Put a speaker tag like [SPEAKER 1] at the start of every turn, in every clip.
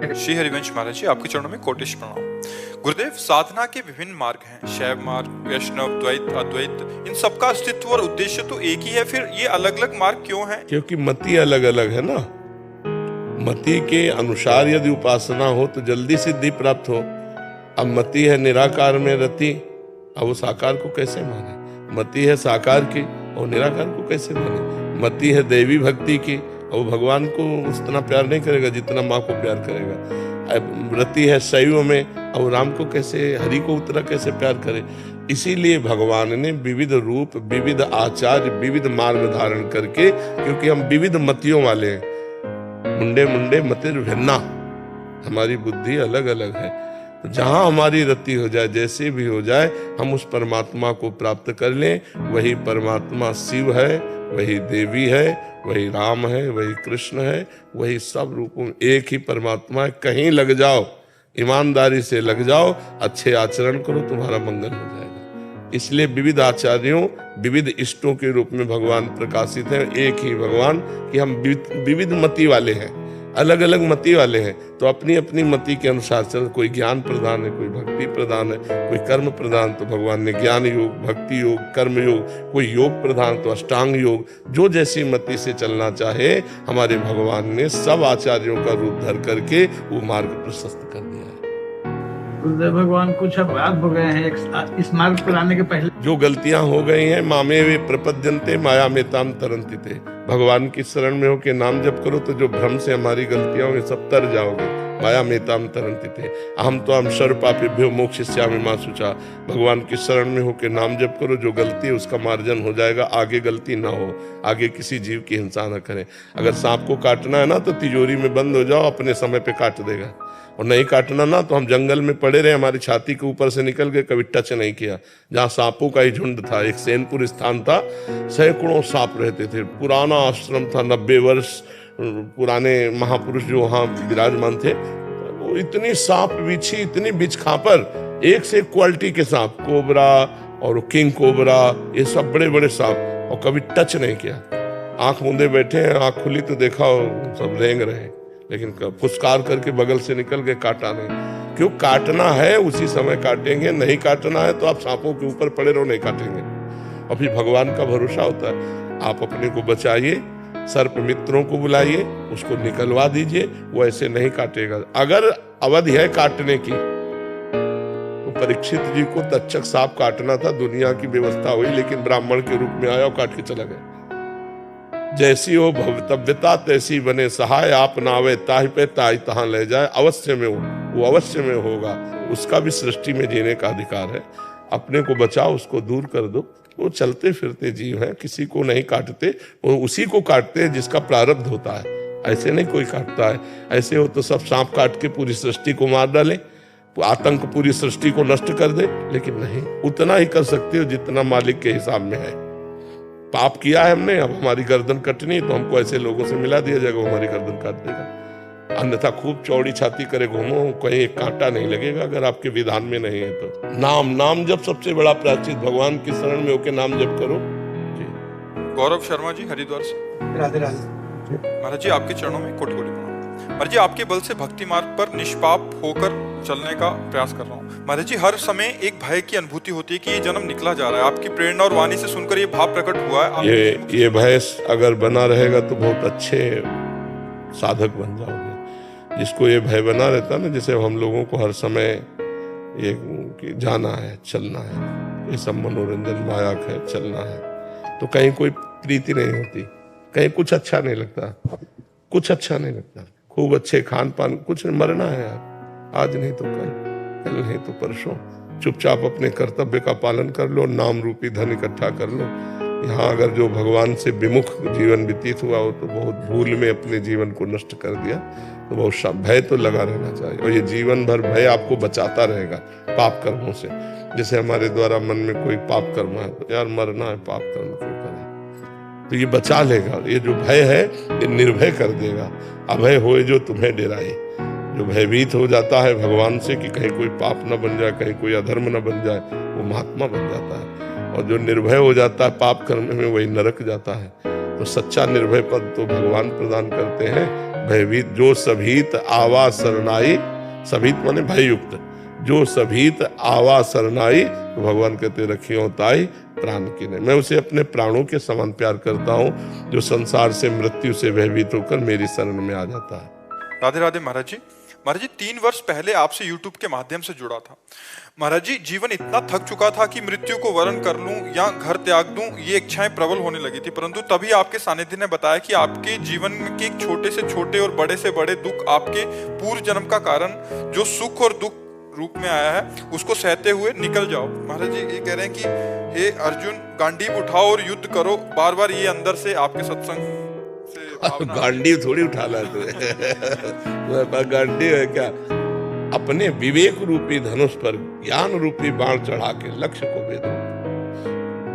[SPEAKER 1] श्री हरिवंश महाराज जी, आपके चरणों में कोटिश प्रणाम। गुरुदेव, साधना के विभिन्न मार्ग हैं, शैव मार्ग, वैष्णव, द्वैत, अद्वैत, इन सबका अस्तित्व और उद्देश्य तो एक ही है, फिर ये अलग अलग मार्ग क्यों हैं?
[SPEAKER 2] क्योंकि मति अलग अलग है ना। मति के अनुसार यदि उपासना हो तो जल्दी सिद्धि प्राप्त हो। अब मति है निराकार में रति, अब वो साकार को कैसे माने? मति है साकार की और निराकार को कैसे माने? मति है देवी भक्ति की और वो भगवान को उतना प्यार नहीं करेगा जितना माँ को प्यार करेगा। अब रति है शैव में और राम को कैसे, हरि को उतना कैसे प्यार करे? इसीलिए भगवान ने विविध रूप, विविध आचार्य, विविध मार्ग धारण करके, क्योंकि हम विविध मतियों वाले हैं। मुंडे मुंडे मतिर भिन्ना, हमारी बुद्धि अलग अलग है। तो जहां हमारी रति हो जाए, जैसे भी हो जाए, हम उस परमात्मा को प्राप्त कर लें। वही परमात्मा शिव है, वही देवी है, वही राम है, वही कृष्ण है, वही सब रूपों में एक ही परमात्मा है। कहीं लग जाओ, ईमानदारी से लग जाओ, अच्छे आचरण करो, तुम्हारा मंगल हो जाएगा। इसलिए विविध आचार्यों, विविध इष्टों के रूप में भगवान प्रकाशित है। एक ही भगवान कि हम विविध मति वाले हैं, अलग अलग मति वाले हैं। तो अपनी अपनी मति के अनुसार चल, कोई ज्ञान प्रदान है, कोई भक्ति प्रदान है, कोई कर्म प्रदान, तो भगवान ने ज्ञान योग, भक्ति योग, कर्म योग, कोई योग प्रदान तो अष्टांग योग। जो जैसी मति से चलना चाहे, हमारे भगवान ने सब आचार्यों का रूप धर करके वो मार्ग प्रशस्त कर दिया है।
[SPEAKER 3] गुरुदेव भगवान कुछ अब याद हो गए हैं इस मार्ग पर आने के पहले।
[SPEAKER 2] जो गलतियां हो गई हैं, मामे वे प्रपद्यन्ते माया में ताम तरंति थे। भगवान की शरण में होके नाम जप करो तो जो भ्रम से हमारी गलतियां होंगी सब तर जाओगे। माया में ताम तरंति थे। अहम तो हम सर्व पापेभ्यो मोक्षयिष्यामि मा शुचा। भगवान की शरण में होके नाम जप करो, जो गलती है उसका मार्जन हो जाएगा, आगे गलती ना हो, आगे किसी जीव की हिंसा न करें। अगर सांप को काटना है ना तो तिजोरी में बंद हो जाओ, अपने समय पे काट देगा। और नहीं काटना ना तो हम जंगल में पड़े रहे, हमारी छाती के ऊपर से निकल के कभी टच नहीं किया। जहाँ सांपों का ही झुंड था, एक सैनपुर स्थान था, सैकड़ों सांप रहते थे। पुराना आश्रम था, 90 वर्ष पुराने महापुरुष जो वहाँ विराजमान थे। वो इतनी सांप बिछी, इतनी बिछ खापर, एक से एक क्वालिटी के सांप, कोबरा और किंग कोबरा, ये सब बड़े बड़े सांप, और कभी टच नहीं किया। आंख मूंदे बैठे हैं, आंख खुली तो देखा सब रेंग रहे, लेकिन फुसकार करके बगल से निकल के काटा नहीं। क्यों? काटना है उसी समय काटेंगे, नहीं काटना है तो आप सांपों के ऊपर पड़े रहो, नहीं काटेंगे। और फिर भगवान का भरोसा होता है। आप अपने को बचाइए, सर्प मित्रों को बुलाइए, उसको निकलवा दीजिए, वो ऐसे नहीं काटेगा। अगर अवधि है काटने की, तो परीक्षित जी को तक्षक सांप काटना था, दुनिया की व्यवस्था हुई, लेकिन ब्राह्मण के रूप में आया और काट के चला गया। जैसी हो भवितव्यता तैसी बने सहाय, आप नावे ताहि पे ताहि तहां ले जाए। अवश्य में वो अवश्य में होगा। उसका भी सृष्टि में जीने का अधिकार है। अपने को बचाओ, उसको दूर कर दो। वो चलते फिरते जीव हैं, किसी को नहीं काटते, वो उसी को काटते हैं जिसका प्रारब्ध होता है। ऐसे नहीं कोई काटता है। ऐसे हो तो सब सांप काट के पूरी सृष्टि को मार डाले, आतंक पूरी सृष्टि को नष्ट कर दे, लेकिन नहीं, उतना ही कर सकते हो जितना मालिक के हिसाब में है। पाप किया है हमने, अब हमारी गर्दन कटनी, तो हमको ऐसे लोगों से मिला दिया जाएगा, हमारी गर्दन काट देगा। अन्यथा खूब चौड़ी छाती करे घूमो, कहीं एक कांटा नहीं लगेगा अगर आपके विधान में नहीं है तो। नाम जब सबसे बड़ा प्रायश्चित, भगवान की शरण में होकर नाम जप करो जी।
[SPEAKER 1] गौरव शर्मा जी, हरिद्वार से।
[SPEAKER 3] राधे राधे
[SPEAKER 1] महाराज जी, आपके चरणों में कोटि कोटि प्रणाम। महाराज जी, आपके बल से भक्ति मार्ग पर निष्पाप होकर चलने का प्रयास कर रहा हूँ। महाराज जी, हर समय एक भय की अनुभूति होती है कि ये जन्म निकला जा रहा है। आपकी प्रेरणा और वाणी से सुनकर ये भाव प्रकट हुआ है।
[SPEAKER 2] ये भय अगर बना रहेगा तो बहुत अच्छे साधक बन जाओगे। जिसको ये भय बना रहता है ना, जैसे हम लोगों को हर समय ये कि जाना है, चलना है, ये सब मनोरंजन मायाक है, चलना है, तो कहीं कोई प्रीति नहीं होती, कहीं कुछ अच्छा नहीं लगता, कुछ अच्छा नहीं लगता। खूब अच्छे खान पान, कुछ मरना है यार, आज नहीं तो कल नहीं तो परसों। चुपचाप अपने कर्तव्य का पालन कर लो, नाम रूपी धन इकट्ठा कर लो। यहाँ अगर जो भगवान से विमुख जीवन व्यतीत हुआ हो तो बहुत भूल में अपने जीवन को नष्ट कर दिया, तो बहुत भय तो लगा रहना चाहिए। और ये जीवन भर भय आपको बचाता रहेगा पाप कर्मों से। जैसे हमारे द्वारा मन में कोई पाप कर्म है तो यार मरना है, पाप कर्म क्यों करें, तो ये बचा लेगा। ये जो भय है ये निर्भय कर देगा। अभय होए जो तुम्हें डराए। जो भयभीत हो जाता है भगवान से कि कहीं कोई पाप न बन जाए, कहीं कोई अधर्म न बन जाए, वो महात्मा बन जाता है। और जो निर्भय हो जाता है पाप कर्म में, वही नरक जाता है। तो सच्चा निर्भय पद तो भगवान प्रदान करते हैं। भयभीत जो सभीत आवा शरणाई, सभीत माने भययुक्त, जो सभीत आवा शरणाई, तो भगवान कहते रखियो ताई प्राण की ने। मैं उसे अपने प्राणों के समान प्यार करता हूँ जो संसार से मृत्यु से भयभीत होकर मेरी शरण में आ जाता है।
[SPEAKER 1] राधे राधे महाराज जी। महाराज जी 3 वर्ष पहले आपसे YouTube के माध्यम से जुड़ा था। महाराज जी जीवन इतना थक चुका था कि मृत्यु को वरण कर लूं या घर त्याग दूं, ये इच्छाएं प्रबल होने लगी थी। परंतु तभी आपके सानिध्य ने बताया कि आपके जीवन के एक छोटे से छोटे और बड़े से बड़े दुख आपके पूर्व जन्म का कारण जो सुख और दुख रूप में आया है उसको सहते हुए निकल जाओ। महाराज जी ये कह रहे हैं कि हे अर्जुन गांडीव उठाओ और युद्ध करो। बार बार ये अंदर से आपके सत्संग से
[SPEAKER 2] गांडीव थोड़ी उठा ला तुम्हें गांडीव है क्या? अपने विवेक रूपी धनुष पर ज्ञान रूपी बाण चढ़ा के लक्ष्य को भेदो।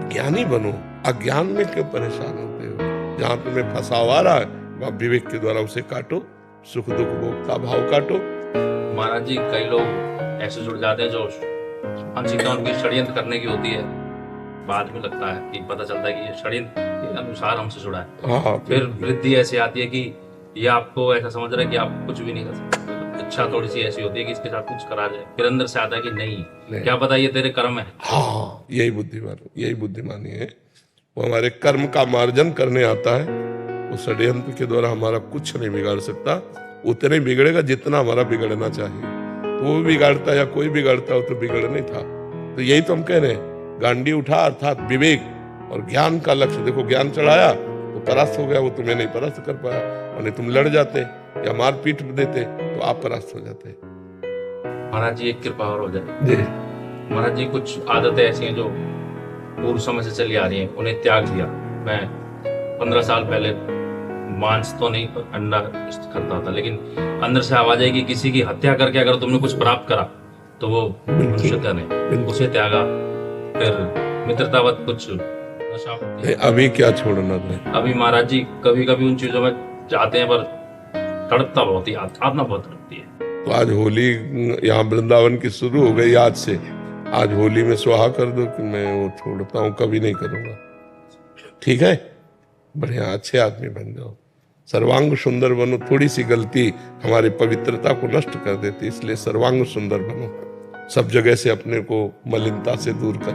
[SPEAKER 2] ज्ञानी बनो, अज्ञान में क्यों परेशान होते हो? जहां तुम्हें फंसाव आ रहा है वहां विवेक के द्वारा उसे काटो, सुख दुख भोक्ता भाव काटो।
[SPEAKER 4] महाराज जी कई लोग ऐसे जुड़ जाते हैं जो मानसिकता उनकी षड्यंत्र करने की होती है, बाद में लगता है कि पता चलता है कि ये षड्यंत्र के अनुसार हमसे जुड़ा है।
[SPEAKER 2] हाँ,
[SPEAKER 4] फिर वृद्धि ऐसी आती है कि ये आपको ऐसा समझ रहा है कि आप कुछ भी नहीं कर सकते। इच्छा थोड़ी सी ऐसी होती है कि इसके साथ कुछ करा जाए, फिर अंदर से आता है कि नहीं क्या पता ये तेरे कर्म है।
[SPEAKER 2] हाँ, यही बुद्धिमानी है। वो हमारे कर्म का मार्जन करने आता है। वो षड्यंत्र के द्वारा हमारा कुछ नहीं बिगाड़ सकता, उतने बिगड़ेगा जितना हमारा बिगड़ना चाहिए। तो वो बिगाड़ता या कोई बिगाड़ता हो तो बिगड़ नहीं था। तो यही तो हम कह रहे हैं, गांडी उठा अर्थात विवेक और ज्ञान का लक्ष्य। देखो ज्ञान चढ़ाया तो परास्त हो गया, वो तुम्हें नहीं परास्त कर पाया। और नहीं तुम लड़ जाते या मार पीट देते तो आप परास्त हो जाते।
[SPEAKER 4] महाराज जी एक कृपा और हो जाए
[SPEAKER 2] जी
[SPEAKER 4] महाराज जी। कुछ आदतें ऐसी हैं जो पूर्व समय से चली आ रही हैं, उन्हें त्याग दिया। मैं 15 साल पहले मांस तो नहीं पर अंडा खाता था, लेकिन अंदर से आवाज आई कि किसी की हत्या करके अगर तुमने कुछ प्राप्त करा तो वो मनुष्यता नहीं, उसे त्यागा। फिर मित्रतावत कुछ नशा।
[SPEAKER 2] अभी क्या छोड़ना था?
[SPEAKER 4] अभी महाराज जी कभी कभी उन चीजों में जाते हैं पर तड़पता बहुत ही, आत्मा बहुत तड़पती है।
[SPEAKER 2] तो आज होली यहाँ वृंदावन की शुरू हो गई आज से। आज होली में स्वाहा कर दो कि मैं वो छोड़ता हूँ, कभी नहीं करूंगा। ठीक है, बढ़िया अच्छे आदमी बन जाओ, सर्वांग सुंदर बनो। थोड़ी सी गलती हमारी पवित्रता को नष्ट कर देती, इसलिए सर्वांग सुंदर बनो। सब जगह से अपने को मलिनता से दूर कर